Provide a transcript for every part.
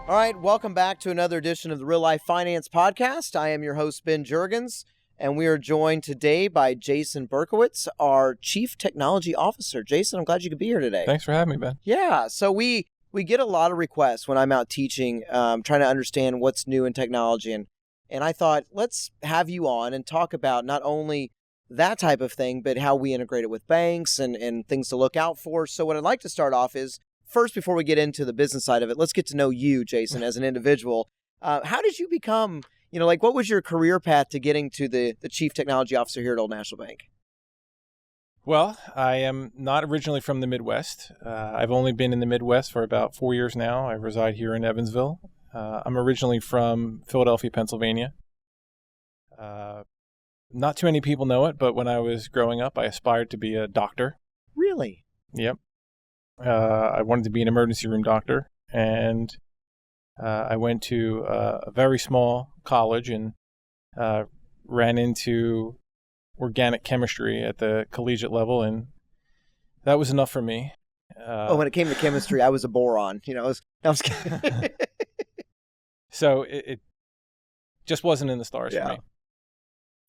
All right, welcome back to another edition of the Real Life Finance Podcast. I am your host, Ben Juergens, and we are joined today by Jason Berkowitz, our Chief Technology Officer. Jason, I'm glad you could be here today. Thanks for having me, Ben. Yeah, so we get a lot of requests when I'm out teaching, trying to understand what's new in technology, and I thought, let's have you on and talk about not only that type of thing, but how we integrate it with banks and things to look out for. So what I'd like to start off is, first, before we get into the business side of it, let's get to know you, Jason, as an individual. How did you become, what was your career path to getting to the Chief Technology Officer here at Old National Bank? Well, I am not originally from the Midwest. I've only been in the Midwest for about 4 years now. I reside here in Evansville. I'm originally from Philadelphia, Pennsylvania. Not too many people know it, but when I was growing up, I aspired to be a doctor. Really? Yep. I wanted to be an emergency room doctor, and I went to a very small college and ran into organic chemistry at the collegiate level, and that was enough for me. When it came to chemistry, I was a boron. So it just wasn't in the stars for me.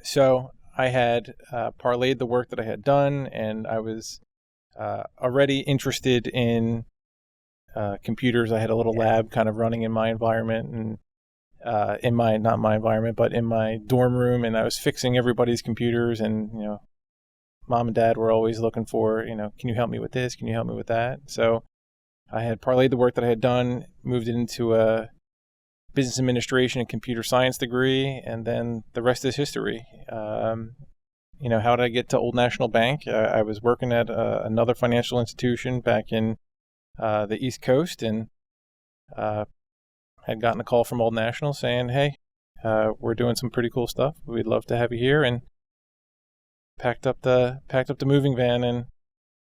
So I had parlayed the work that I had done, and I was already interested in computers. I had a little lab kind of running in my environment, and not my environment, but in my dorm room, and I was fixing everybody's computers, and mom and dad were always looking for, can you help me with this? Can you help me with that? So I had parlayed the work that I had done, moved it into a business administration and computer science degree, and then the rest is history. How did I get to Old National Bank? I was working at another financial institution back in the East Coast, and had gotten a call from Old National saying, hey, we're doing some pretty cool stuff. We'd love to have you here, and packed up the moving van and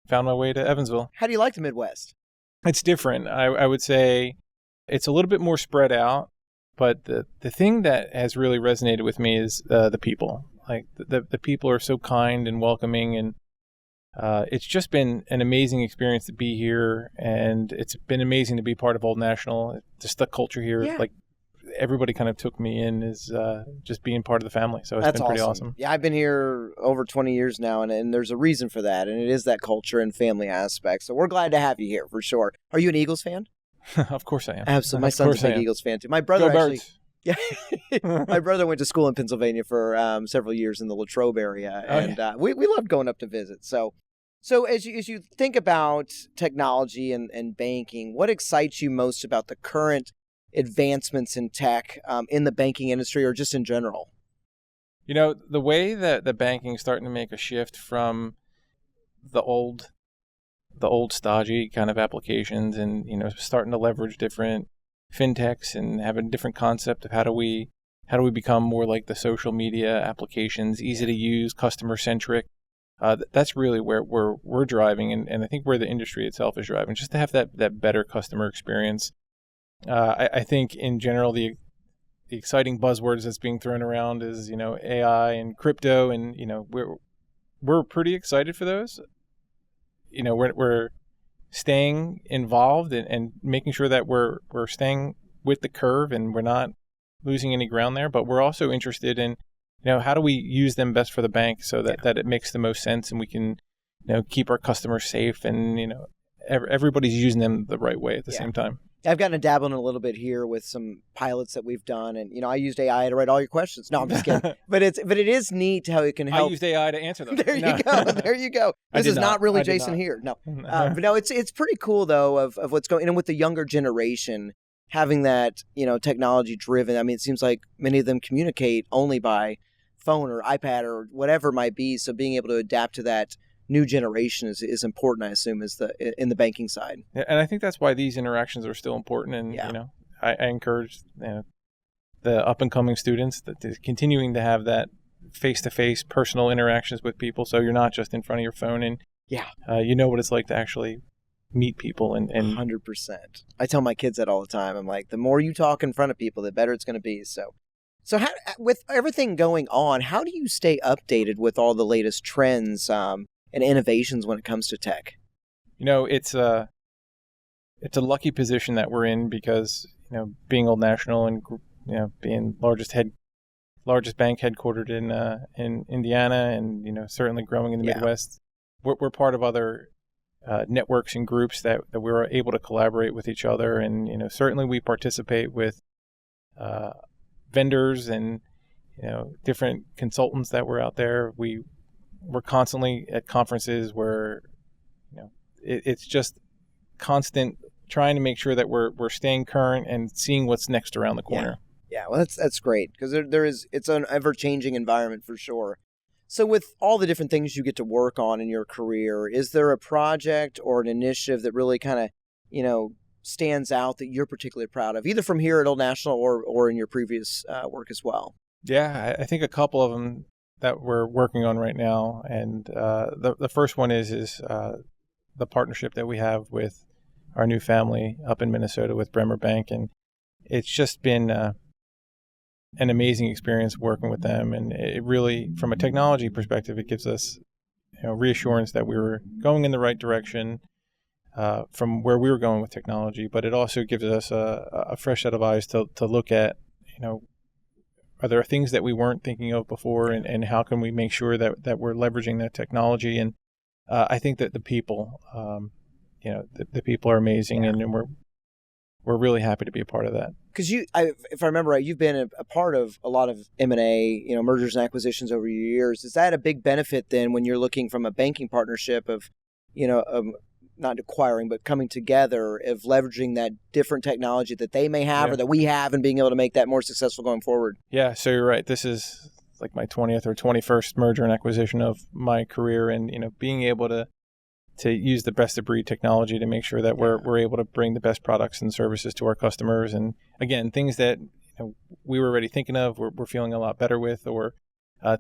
found my way to Evansville. How do you like the Midwest? It's different. I would say it's a little bit more spread out, but the thing that has really resonated with me is the people. Like the people are so kind and welcoming, and it's just been an amazing experience to be here, and it's been amazing to be part of Old National. Just the culture here, like everybody kind of took me in as just being part of the family. So it's been pretty awesome. Yeah, I've been here over 20 years now, and there's a reason for that, and it is that culture and family aspect. So we're glad to have you here for sure. Are you an Eagles fan? Of course I am. Absolutely. My son's a big Eagles fan too. My brother my brother went to school in Pennsylvania for several years in the Latrobe area, and we loved going up to visit. So as you think about technology and banking, what excites you most about the current advancements in tech in the banking industry, or just in general? The way that the banking is starting to make a shift from the old stodgy kind of applications, and starting to leverage different fintechs and have a different concept of how do we become more like the social media applications, easy to use, customer centric. That's really where we're driving, and I think where the industry itself is driving, just to have that better customer experience. I think in general the exciting buzzwords that's being thrown around is AI and crypto, and we're pretty excited for those. We're staying involved and making sure that we're staying with the curve and we're not losing any ground there. But we're also interested in, how do we use them best for the bank so that it makes the most sense, and we can, keep our customers safe, and, everybody's using them the right way at the same time. I've gotten to dabble in a little bit here with some pilots that we've done, and I used AI to write all your questions. No, I'm just kidding. But it is neat how it can help. I used AI to answer them. There you go. This is not really Jason here. No, but no, it's pretty cool though of what's going. And with the younger generation having that technology driven. I mean, it seems like many of them communicate only by phone or iPad or whatever it might be. So being able to adapt to that new generation is important, I assume, in the banking side. Yeah, and I think that's why these interactions are still important. And I encourage the up and coming students that continuing to have that face-to-face personal interactions with people, so you're not just in front of your phone, and you know what it's like to actually meet people. And 100%. I tell my kids that all the time. I'm like, the more you talk in front of people, the better it's going to be. So how, with everything going on, how do you stay updated with all the latest trends and innovations when it comes to tech? It's a lucky position that we're in, because being Old National and being largest bank headquartered in Indiana, and certainly growing in the Yeah. Midwest. We're part of other networks and groups that we're able to collaborate with each other, and certainly we participate with vendors and different consultants that were out there. We're constantly at conferences where it's just constant trying to make sure that we're staying current and seeing what's next around the corner. Yeah, well, that's great, because it's an ever-changing environment for sure. So with all the different things you get to work on in your career, is there a project or an initiative that really kind of, stands out that you're particularly proud of, either from here at Old National or in your previous work as well? Yeah, I think a couple of them that we're working on right now, and the first one is the partnership that we have with our new family up in Minnesota with Bremer Bank, and it's just been an amazing experience working with them. And it really, from a technology perspective, it gives us reassurance that we were going in the right direction from where we were going with technology. But it also gives us a fresh set of eyes to look at, are there things that we weren't thinking of before, and how can we make sure that we're leveraging that technology? And I think that the people, the people are amazing, and we're really happy to be a part of that. Because if I remember right, you've been a part of a lot of M&A, mergers and acquisitions over your years. Is that a big benefit then when you're looking from a banking partnership of, not acquiring, but coming together, of leveraging that different technology that they may have or that we have, and being able to make that more successful going forward? Yeah, so you're right. This is like my 20th or 21st merger and acquisition of my career, and being able to use the best of breed technology to make sure that we're able to bring the best products and services to our customers. And again, things that we were already thinking of, we're feeling a lot better with, or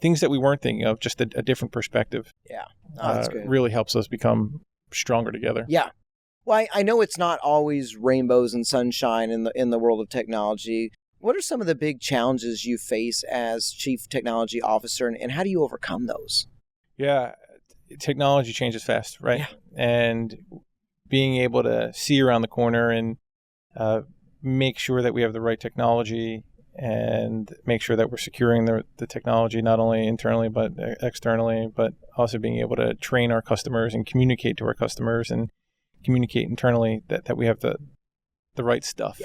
things that we weren't thinking of, just a different perspective. Yeah, that's good. Really helps us become stronger together. Yeah. Well, I know it's not always rainbows and sunshine in the world of technology. What are some of the big challenges you face as Chief Technology Officer, and how do you overcome those? Yeah, technology changes fast, right? Yeah. And being able to see around the corner and make sure that we have the right technology, and make sure that we're securing the technology not only internally but externally, but also being able to train our customers and communicate to our customers and communicate internally that we have the right stuff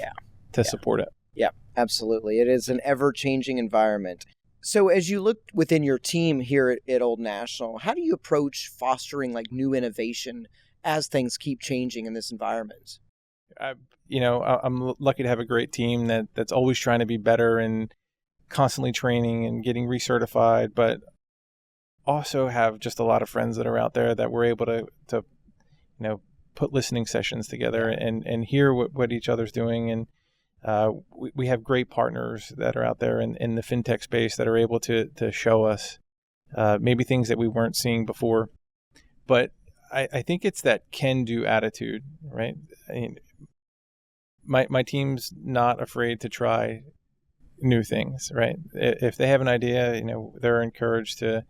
to support it. Yeah, absolutely. It is an ever-changing environment. So as you look within your team here at Old National, how do you approach fostering new innovation as things keep changing in this environment? I'm lucky to have a great team that's always trying to be better and constantly training and getting recertified, but also have just a lot of friends that are out there that we're able to put listening sessions together and hear what each other's doing. And we have great partners that are out there in the fintech space that are able to show us maybe things that we weren't seeing before. But I think it's that can-do attitude, right? I mean, my team's not afraid to try new things, right? If they have an idea, they're encouraged to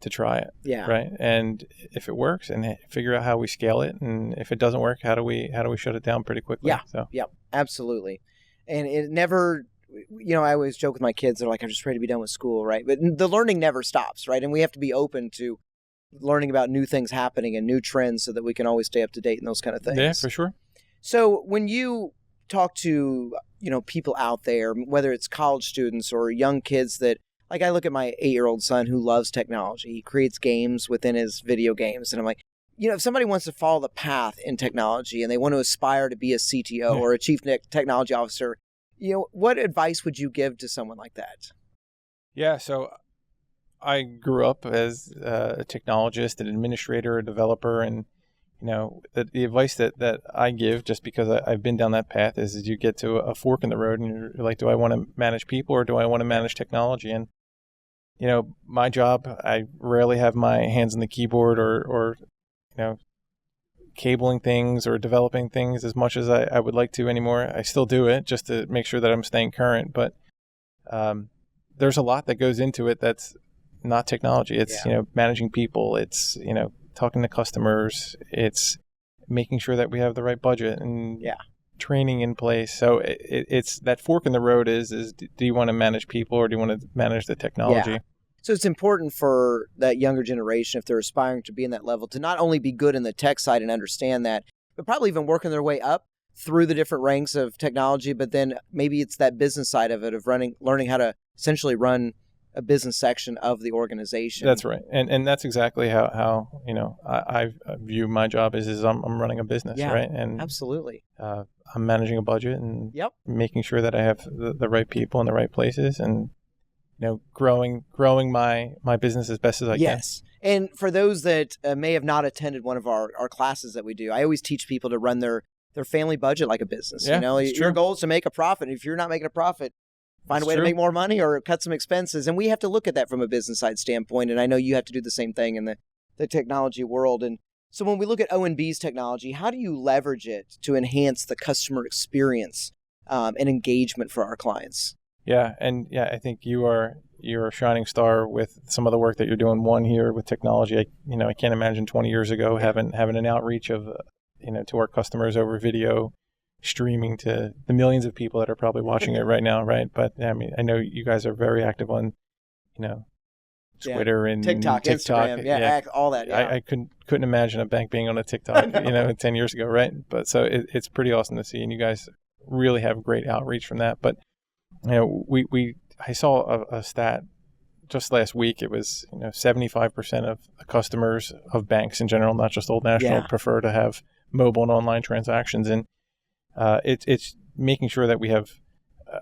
try it. Yeah. Right. And if it works, and figure out how we scale it, and if it doesn't work, how do we shut it down pretty quickly? Yeah. So. Yeah, absolutely. And it never, I always joke with my kids, they're like, I'm just ready to be done with school, right? But the learning never stops, right? And we have to be open to learning about new things happening and new trends so that we can always stay up to date and those kind of things. Yeah, for sure. So when you talk to, people out there, whether it's college students or young kids that, I look at my 8-year-old son who loves technology. He creates games within his video games. And I'm like, if somebody wants to follow the path in technology and they want to aspire to be a CTO or a Chief Technology Officer, what advice would you give to someone like that? Yeah, so I grew up as a technologist, an administrator, a developer, and the advice that I give, just because I've been down that path, is you get to a fork in the road and you're like, do I want to manage people or do I want to manage technology? And my job, I rarely have my hands on the keyboard or cabling things or developing things as much as I would like to anymore. I still do it just to make sure that I'm staying current, but there's a lot that goes into it that's not technology. It's managing people. It's talking to customers. It's making sure that we have the right budget and training in place. So it's that fork in the road is do you want to manage people or do you want to manage the technology? Yeah. So it's important for that younger generation, if they're aspiring to be in that level, to not only be good in the tech side and understand that, but probably even working their way up through the different ranks of technology. But then maybe it's that business side of it, of learning how to essentially run a business section of the organization. That's right. And that's exactly how I view my job is I'm running a business, right? And absolutely. I'm managing a budget and Yep. making sure that I have the right people in the right places and growing my business as best as I can. Yes. And for those that may have not attended one of our classes that we do, I always teach people to run their family budget like a business. Yeah, Your goal is to make a profit. If you're not making a profit, find a way to make more money or cut some expenses. And we have to look at that from a business side standpoint. And I know you have to do the same thing in the technology world. And so when we look at O&B's technology, how do you leverage it to enhance the customer experience and engagement for our clients? Yeah. And I think you're a shining star with some of the work that you're doing. One here with technology. I can't imagine 20 years ago having an outreach of, to our customers over video, streaming to the millions of people that are probably watching it right now, right? But I mean, I know you guys are very active on, Twitter and TikTok, Instagram, all that. Yeah. I couldn't imagine a bank being on a TikTok, 10 years ago, right? But so it's pretty awesome to see, and you guys really have great outreach from that. But I saw a stat just last week. It was 75% of the customers of banks in general, not just Old National, prefer to have mobile and online transactions, and it's making sure that we have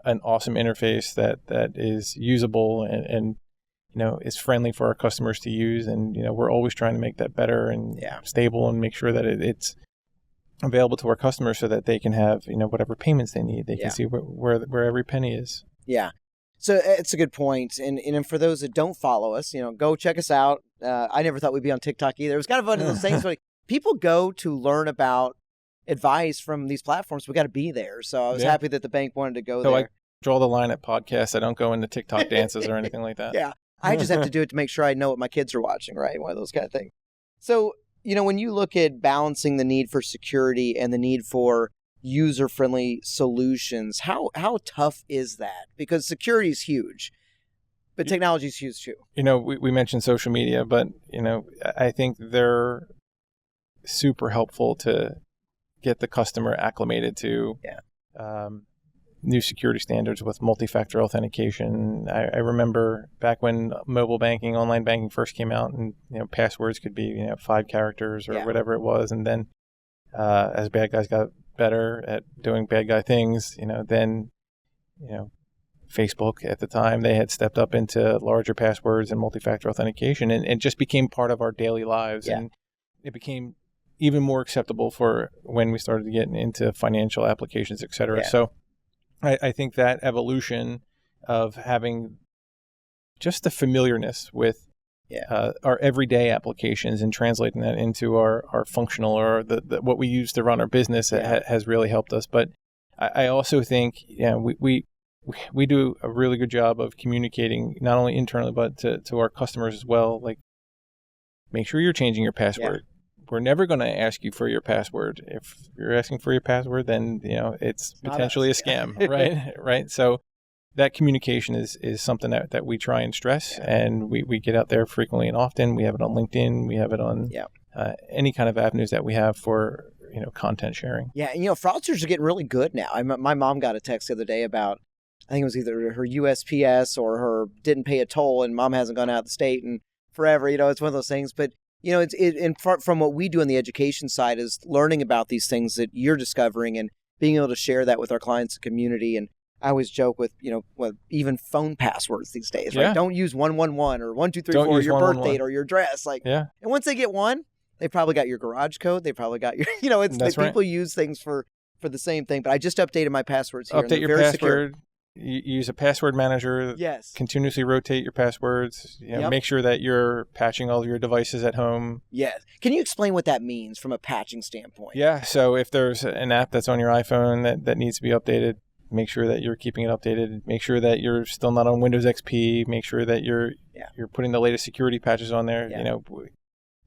an awesome interface that is usable and is friendly for our customers to use. And, we're always trying to make that better and stable and make sure that it's available to our customers so that they can have, whatever payments they need. They can see where every penny is. Yeah. So it's a good point. And for those that don't follow us, go check us out. I never thought we'd be on TikTok either. It was kind of one of those things where people go to learn about advice from these platforms. We got to be there. So I was happy that the bank wanted to go there. I draw the line at podcasts. I don't go into TikTok dances or anything like that. Yeah. I just have to do it to make sure I know what my kids are watching, right? One of those kind of things. So, when you look at balancing the need for security and the need for user-friendly solutions, how tough is that? Because security is huge, but technology is huge too. We mentioned social media, but, I think they're super helpful to get the customer acclimated to new security standards with multi-factor authentication. I remember back when mobile banking, online banking first came out, and passwords could be 5 characters or whatever it was, and then as bad guys got better at doing bad guy things, then Facebook at the time, they had stepped up into larger passwords and multi-factor authentication, and it just became part of our daily lives, and it became even more acceptable for when we started getting into financial applications, et cetera. So I think that evolution of having just the familiarness with our everyday applications and translating that into our functional or the what we use to run our business has really helped us. But I also think we do a really good job of communicating not only internally but to our customers as well. Like, make sure you're changing your password. We're never going to ask you for your password. If you're asking for your password, then it's potentially a scam, right? Right. So that communication is something that we try and stress, and we get out there frequently and often. We have it on LinkedIn. We have it on any kind of avenues that we have for content sharing. Yeah, and fraudsters are getting really good now. My mom got a text the other day about, I think it was either her USPS or her didn't pay a toll, and mom hasn't gone out of the state in forever. It's one of those things, but. From what we do on the education side is learning about these things that you're discovering and being able to share that with our clients and community. And I always joke with, even phone passwords these days, right? Don't use 111 or 1234, your birth date or your address. And once they get one, they probably got your garage code. They probably got your, people use things for the same thing. But I just updated my passwords here. Update your password. You use a password manager. Yes. Continuously rotate your passwords. Make sure that you're patching all of your devices at home. Yes. Can you explain what that means from a patching standpoint? Yeah. So if there's an app that's on your iPhone that needs to be updated, make sure that you're keeping it updated. Make sure that you're still not on Windows XP. Make sure that you're putting the latest security patches on there. Yeah.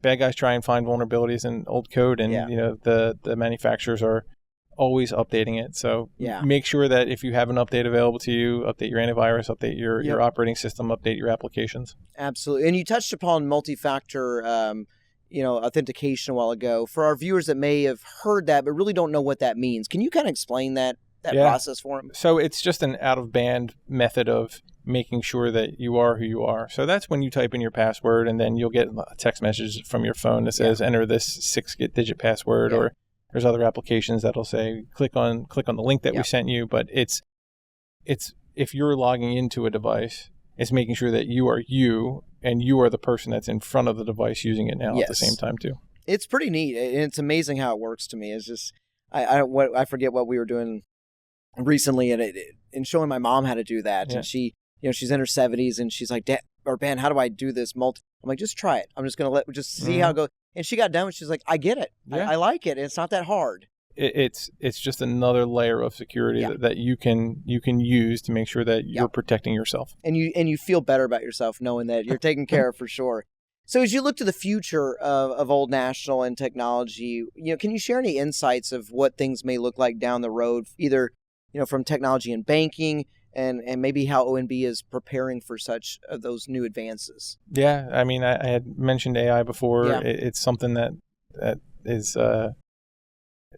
Bad guys try and find vulnerabilities in old code, and the manufacturers are always updating it. So Yeah. make sure that if you have an update available to you, update your antivirus, update your operating system, update your applications. Absolutely. And you touched upon multi-factor, authentication a while ago. For our viewers that may have heard that but really don't know what that means, can you kind of explain that process for them? So it's just an out-of-band method of making sure that you are who you are. So that's when you type in your password, and then you'll get a text message from your phone that says enter this 6-digit password, or there's other applications that'll say click on the link that we sent you. But it's if you're logging into a device, it's making sure that you are you, and you are the person that's in front of the device using it now at the same time too. It's pretty neat, and it's amazing how it works to me. It's just I forget what we were doing recently, and showing my mom how to do that, and she, she's in her 70s, and she's like, Dad or Ben, how do I do this? I'm like, just try it. I'm just gonna just see how it goes. And she got done, and she's like, I get it. I like it. It's not that hard. It's just another layer of security that you can use to make sure that you're protecting yourself, and you feel better about yourself knowing that you're taken care of for sure. So as you look to the future of Old National and technology, can you share any insights of what things may look like down the road, either from technology and banking, and maybe how ONB is preparing for such of those new advances? Yeah, I mean, I had mentioned AI before. Yeah. It's something that is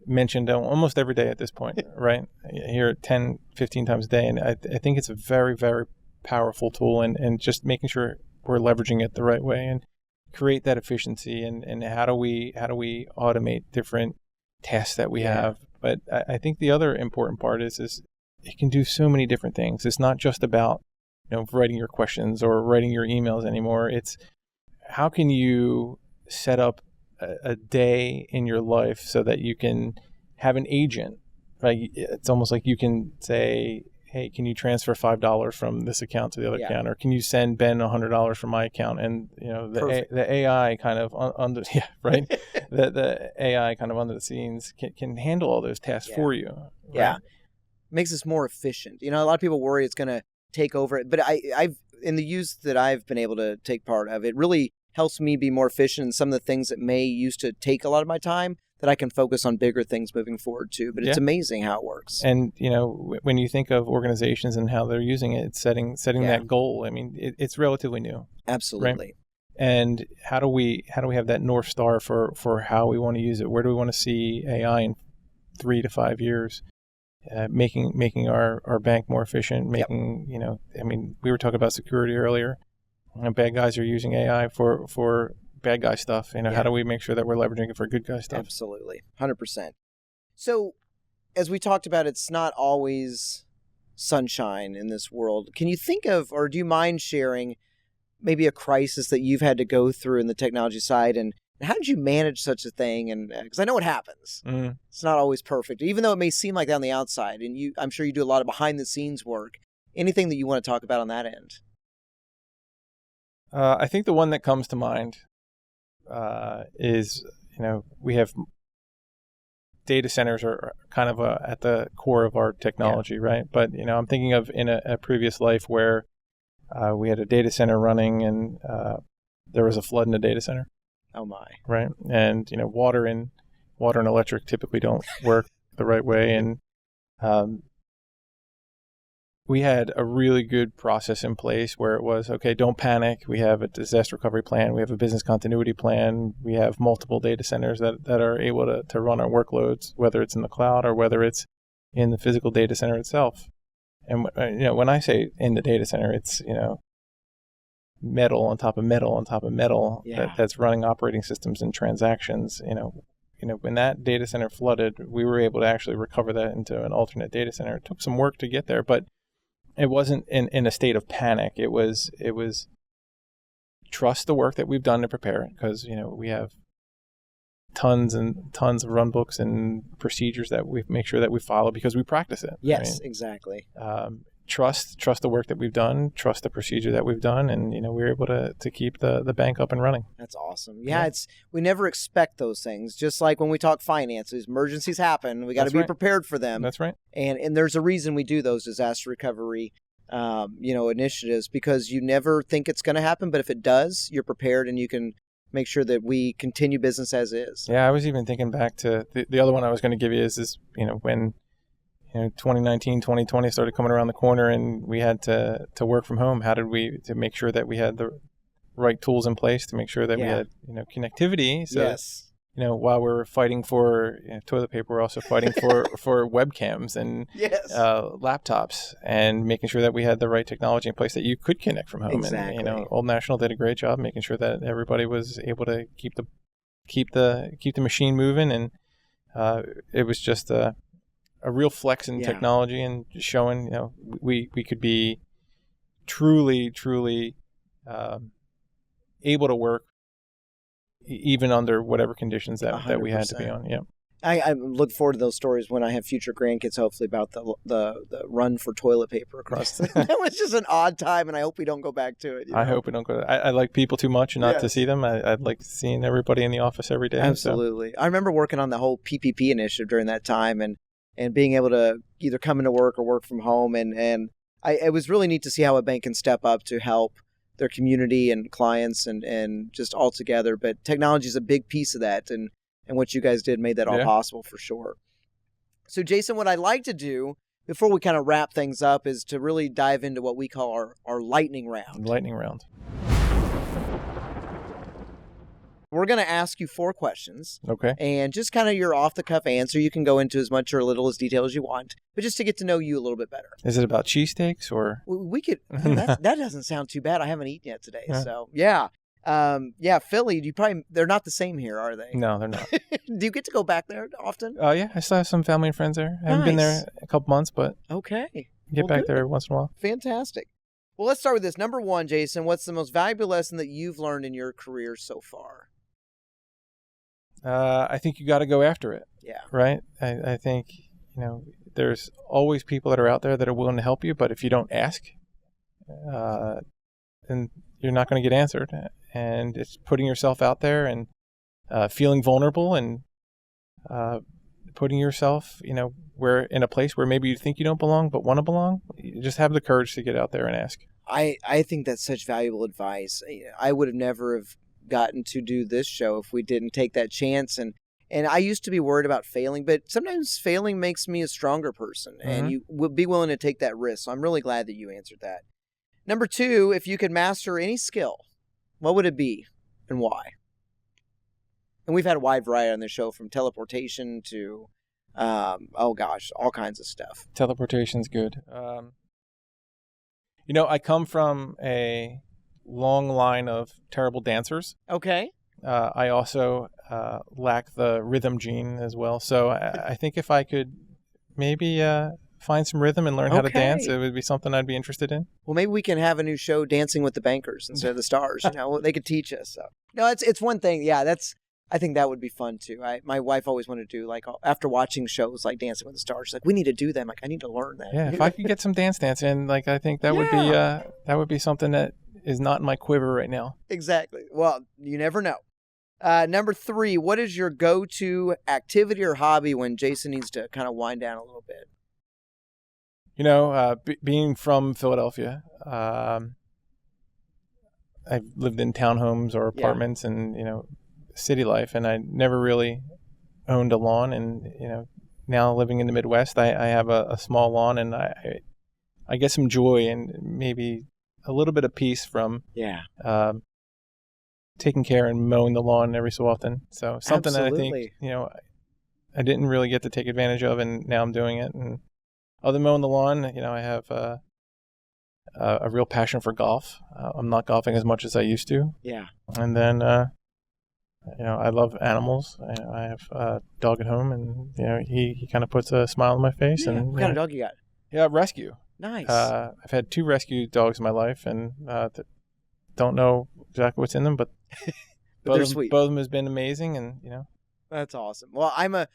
mentioned almost every day at this point, right? I hear it 10, 15 times a day, and I think it's a very, very powerful tool, and just making sure we're leveraging it the right way and create that efficiency, and how do we automate different tasks that we have. But I think the other important part is it can do so many different things. It's not just about writing your questions or writing your emails anymore. It's how can you set up a day in your life so that you can have an agent, right? It's almost like you can say, hey, can you transfer $5 from this account to the other account, or can you send Ben $100 from my account? And the AI kind of under the AI kind of under the scenes can handle all those tasks for you. Right? Yeah, makes us more efficient. A lot of people worry it's going to take over, but I've in the use that I've been able to take part of, it really helps me be more efficient in some of the things that may used to take a lot of my time, that I can focus on bigger things moving forward too. But it's amazing how it works. And when you think of organizations and how they're using it, it's setting that goal. I mean, it's relatively new. Absolutely. Right? And how do we have that North Star for how we want to use it? Where do we want to see AI in 3 to 5 years? Making our bank more efficient. I mean, we were talking about security earlier. Bad guys are using AI for bad guy stuff. How do we make sure that we're leveraging it for good guy stuff? Absolutely. 100%. So as we talked about, it's not always sunshine in this world. Can you think of, or do you mind sharing maybe a crisis that you've had to go through in the technology side, and how did you manage such a thing? And because I know it happens. It's not always perfect, even though it may seem like that on the outside. And I'm sure you do a lot of behind the scenes work. Anything that you want to talk about on that end? I think the one that comes to mind is, we have data centers are kind of at the core of our technology, right? But, I'm thinking of in a previous life where we had a data center running, and there was a flood in the data center. Oh my! Right, and water and electric typically don't work the right way, and we had a really good process in place where it was, okay, don't panic. We have a disaster recovery plan. We have a business continuity plan. We have multiple data centers that are able to run our workloads, whether it's in the cloud or whether it's in the physical data center itself. And when I say in the data center, it's metal on top of metal on top of metal that's running operating systems and transactions. When that data center flooded, we were able to actually recover that into an alternate data center. It took some work to get there, but it wasn't in a state of panic. It was trust the work that we've done to prepare it, because we have tons and tons of run books and procedures that we make sure that we follow because we practice it. Yes, right? Exactly. Trust the work that we've done, trust the procedure that we've done, and we're able to keep the bank up and running. That's awesome. Yeah, we never expect those things. Just like when we talk finances, emergencies happen. We got to be prepared for them. That's right. And there's a reason we do those disaster recovery initiatives, because you never think it's going to happen, but if it does, you're prepared and you can make sure that we continue business as is. Yeah, I was even thinking back to the other one I was going to give you is when 2019, 2020 started coming around the corner and we had to work from home. How did we to make sure that we had the right tools in place to make sure that we had connectivity? So Yes. while we're fighting for toilet paper, we're also fighting for webcams and Yes. laptops, and making sure that we had the right technology in place that you could connect from home. Exactly. And Old National did a great job making sure that everybody was able to keep the machine moving, and it was just a real flex in technology, and just showing we could be truly able to work even under whatever conditions that we had to be on. Yeah. I look forward to those stories when I have future grandkids, hopefully, about the run for toilet paper across the... That was just an odd time, and I hope we don't go back to it. I hope we don't go. I like people too much not to see them. I like seeing everybody in the office every day. Absolutely. So. I remember working on the whole PPP initiative during that time, and being able to either come into work or work from home. And it was really neat to see how a bank can step up to help their community and clients and just all together. But technology is a big piece of that. And what you guys did made that all possible for sure. So, Jason, what I'd like to do before we kind of wrap things up is to really dive into what we call our lightning round. Lightning round. We're going to ask you 4 questions. Okay. And just kind of your off-the-cuff answer. You can go into as much or little as detail as you want, but just to get to know you a little bit better. Is it about cheesesteaks or? We could. That doesn't sound too bad. I haven't eaten yet today, so yeah. Philly. They're not the same here, are they? No, they're not. Do you get to go back there often? Yeah, I still have some family and friends there. I haven't been there a couple months, but okay, get back there every once in a while. Fantastic. Well, let's start with this. Number 1, Jason. What's the most valuable lesson that you've learned in your career so far? I think you got to go after it. Yeah. Right? I think, there's always people that are out there that are willing to help you, but if you don't ask, then you're not going to get answered. And it's putting yourself out there and feeling vulnerable and putting yourself, where in a place where maybe you think you don't belong but want to belong. You just have the courage to get out there and ask. I think that's such valuable advice. I would have never have gotten to do this show if we didn't take that chance, and I used to be worried about failing, but sometimes failing makes me a stronger person, and you would be willing to take that risk. So I'm really glad that you answered that. Number 2, if you could master any skill, what would it be and why? And we've had a wide variety on the show, from teleportation to all kinds of stuff. Teleportation's good. I come from a long line of terrible dancers. Okay. I also lack the rhythm gene as well. So I think if I could maybe find some rhythm and learn how to dance, it would be something I'd be interested in. Well, maybe we can have a new show, Dancing with the Bankers instead of the Stars. They could teach us. So. No, it's one thing. Yeah, I think that would be fun too. My wife always wanted to do, like, after watching shows like Dancing with the Stars, she's like, we need to do them. Like, I need to learn that. Yeah, if I could get some dance in, like, I think that would be something that is not in my quiver right now. Exactly. Well, you never know. Number 3, what is your go-to activity or hobby when Jason needs to kind of wind down a little bit? Being from Philadelphia, I've lived in townhomes or apartments and, city life, and I never really owned a lawn. And, now living in the Midwest, I have a small lawn, and I get some joy and maybe a little bit of peace from taking care and mowing the lawn every so often. So something that I think, I didn't really get to take advantage of, and now I'm doing it. And other than mowing the lawn, I have a real passion for golf. I'm not golfing as much as I used to. Yeah. And then, I love animals. I have a dog at home, and, he kind of puts a smile on my face. Yeah. And what kind of dog you got? Yeah, rescue. Nice. I've had 2 rescue dogs in my life, and don't know exactly what's in them, but they're sweet. Both of them has been amazing, and That's awesome. Well, I'm a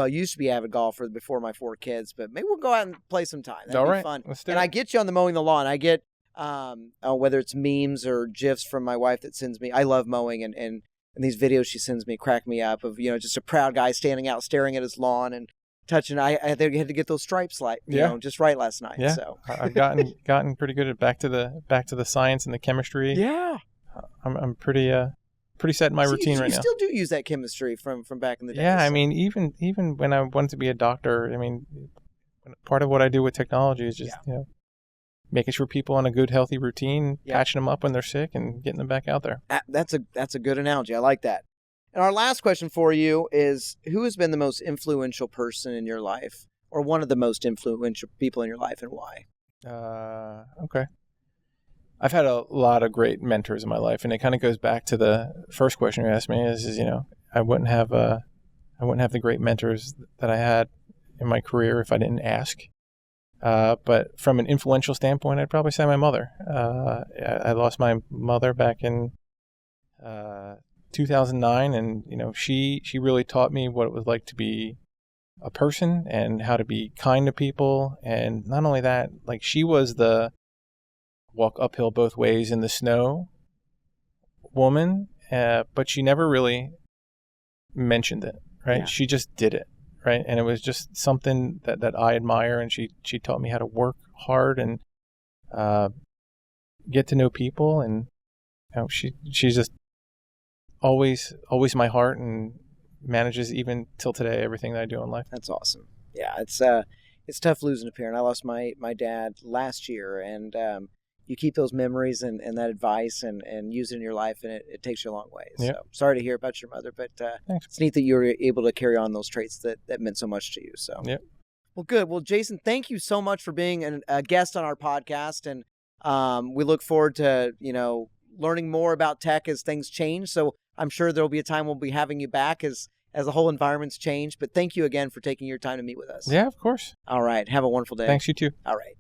used to be avid golfer before my 4 kids, but maybe we'll go out and play some time. That'd be fun. Let's do it. I get you on the mowing the lawn. I get whether it's memes or GIFs from my wife that sends me. I love mowing, and these videos she sends me crack me up of just a proud guy standing out staring at his lawn and touching. I had to get those stripes just right last night. Yeah. So I've gotten pretty good at back to the science and the chemistry. Yeah. I'm pretty set in my routine right you now. still do use that chemistry from back in the day. Yeah, I so. mean, even when I wanted to be a doctor, I mean, part of what I do with technology is just making sure people on a good, healthy routine, patching them up when they're sick, and getting them back out there. That's a good analogy. I like that. And our last question for you is: who has been the most influential person in your life, or one of the most influential people in your life, and why? Okay. I've had a lot of great mentors in my life, and it kind of goes back to the first question you asked me. Is I wouldn't have the great mentors that I had in my career if I didn't ask. But from an influential standpoint, I'd probably say my mother. I lost my mother back in 2009, and she really taught me what it was like to be a person and how to be kind to people. And not only that, like, she was the walk uphill both ways in the snow woman, but she never really mentioned it, right? Yeah. She just did it, right? And it was just something that I admire, and she taught me how to work hard and get to know people, and she's just always my heart, and manages even till today everything that I do in life. That's awesome. Yeah, it's tough losing a parent. I lost my dad last year, and you keep those memories and that advice and use it in your life, and it takes you a long way. Yep. So sorry to hear about your mother, but it's neat that you were able to carry on those traits that meant so much to you. So yep. Well, good. Well, Jason, thank you so much for being a guest on our podcast, and we look forward to learning more about tech as things change. So I'm sure there'll be a time we'll be having you back as the whole environment's changed. But thank you again for taking your time to meet with us. Yeah, of course. All right. Have a wonderful day. Thanks, you too. All right.